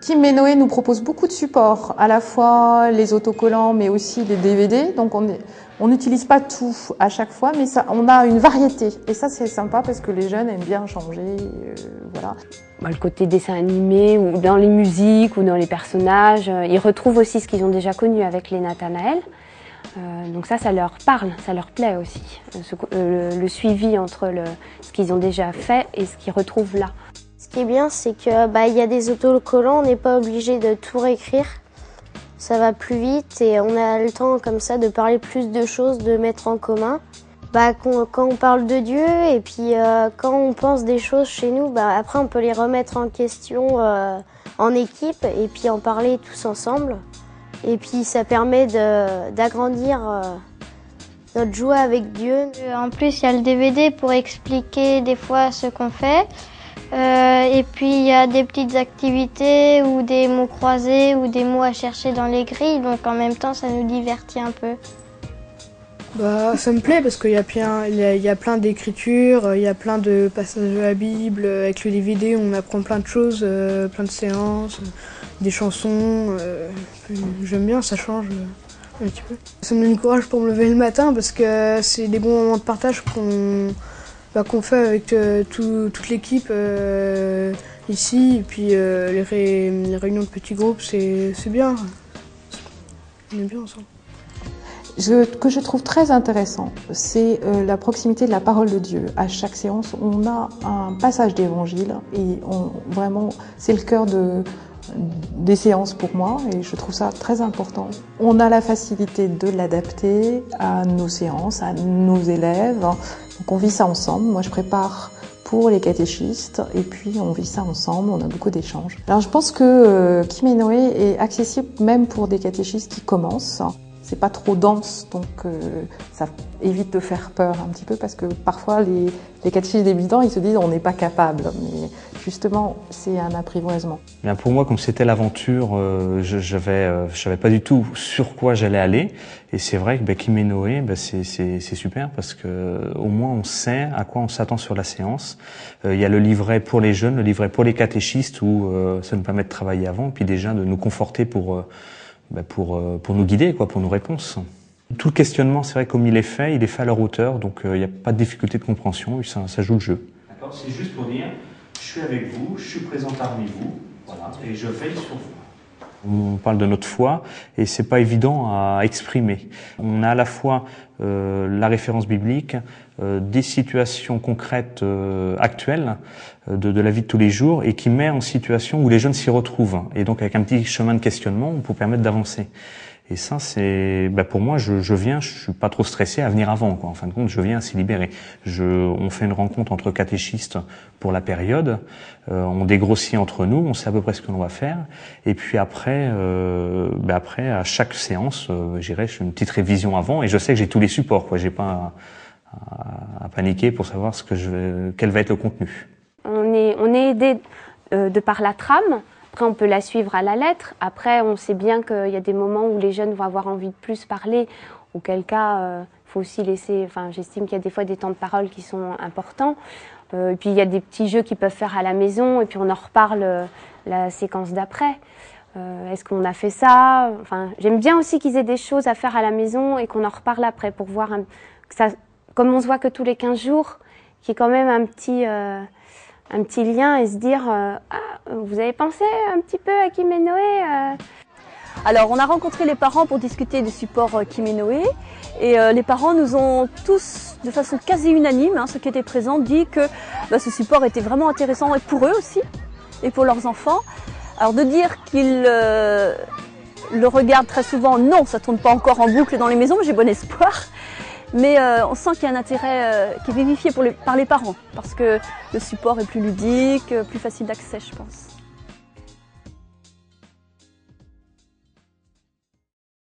Kim et Noé nous propose beaucoup de supports, à la fois les autocollants mais aussi les DVD. Donc on n'utilise pas tout à chaque fois, mais ça, on a une variété. Et ça c'est sympa parce que les jeunes aiment bien changer. Voilà. Le côté dessin animé, ou dans les musiques, ou dans les personnages, ils retrouvent aussi ce qu'ils ont déjà connu avec les Nathanaël. Donc ça leur parle, ça leur plaît aussi. Le suivi entre ce qu'ils ont déjà fait et ce qu'ils retrouvent là. Ce qui est bien, c'est qu'il y a des autocollants, on n'est pas obligé de tout réécrire. Ça va plus vite et on a le temps comme ça de parler plus de choses, de mettre en commun. Quand on parle de Dieu et puis quand on pense des choses chez nous, après on peut les remettre en question en équipe et puis en parler tous ensemble. Et puis ça permet d'agrandir notre joie avec Dieu. En plus, il y a le DVD pour expliquer des fois ce qu'on fait. Et puis il y a des petites activités ou des mots croisés ou des mots à chercher dans les grilles. Donc en même temps, ça nous divertit un peu. Ça me plaît parce qu'il y a plein d'écritures, il y a plein de passages de la Bible. Avec le DVD, on apprend plein de choses, plein de séances, des chansons. J'aime bien, ça change un petit peu. Ça me donne du courage pour me lever le matin parce que c'est des bons moments de partage qu'on fait avec toute l'équipe ici. Et puis les réunions de petits groupes, c'est bien. On est bien ensemble. Que je trouve très intéressant, c'est la proximité de la parole de Dieu. À chaque séance, on a un passage d'évangile et vraiment, c'est le cœur des séances pour moi et je trouve ça très important. On a la facilité de l'adapter à nos séances, à nos élèves. Donc on vit ça ensemble. Moi, je prépare pour les catéchistes et puis on vit ça ensemble, on a beaucoup d'échanges. Alors je pense que Kim et Noé est accessible même pour des catéchistes qui commencent. C'est pas trop dense, donc ça évite de faire peur un petit peu parce que parfois les catéchistes débutants ils se disent on n'est pas capable, mais justement c'est un apprivoisement. Bien pour moi, comme c'était l'aventure, je savais pas du tout sur quoi j'allais aller, et c'est vrai que Kim et Noé, c'est super parce que au moins on sait à quoi on s'attend sur la séance. Il y a le livret pour les jeunes, le livret pour les catéchistes où ça nous permet de travailler avant, puis déjà de nous conforter pour nous guider, pour nos réponses. Tout le questionnement, c'est vrai, comme il est fait à leur hauteur, donc il n'y a pas de difficulté de compréhension, ça joue le jeu. D'accord, c'est juste pour dire, je suis avec vous, je suis présent parmi vous, voilà, et je veille sur vous. On parle de notre foi, et c'est pas évident à exprimer. On a à la fois la référence biblique, des situations concrètes actuelles de la vie de tous les jours et qui met en situation où les jeunes s'y retrouvent. Et donc avec un petit chemin de questionnement, on peut permettre d'avancer. Et ça, c'est, pour moi, je viens, je suis pas trop stressé à venir avant, En fin de compte, je viens à s'y libérer. On fait une rencontre entre catéchistes pour la période, on dégrossit entre nous, on sait à peu près ce que l'on va faire. Et puis après, à chaque séance, j'irai, je fais une petite révision avant et je sais que j'ai tous les supports, J'ai pas à paniquer pour savoir quel va être le contenu. On est aidé de par la trame. Après, on peut la suivre à la lettre. Après, on sait bien qu'il y a des moments où les jeunes vont avoir envie de plus parler, auquel cas, il faut aussi laisser... j'estime qu'il y a des fois des temps de parole qui sont importants. Et puis, il y a des petits jeux qu'ils peuvent faire à la maison, et puis on en reparle la séquence d'après. Est-ce qu'on a fait ça? J'aime bien aussi qu'ils aient des choses à faire à la maison et qu'on en reparle après pour voir comme on se voit que tous les 15 jours, qu'il y ait quand même un petit lien et se dire vous avez pensé un petit peu à Kim et Noé Alors, on a rencontré les parents pour discuter du support Kim et Noé. Et les parents nous ont tous, de façon quasi unanime, ceux qui étaient présents, dit que ce support était vraiment intéressant et pour eux aussi, et pour leurs enfants. Alors, de dire qu'ils le regardent très souvent, non, ça ne tourne pas encore en boucle dans les maisons, mais j'ai bon espoir. Mais on sent qu'il y a un intérêt qui est vivifié par les parents, parce que le support est plus ludique, plus facile d'accès, je pense.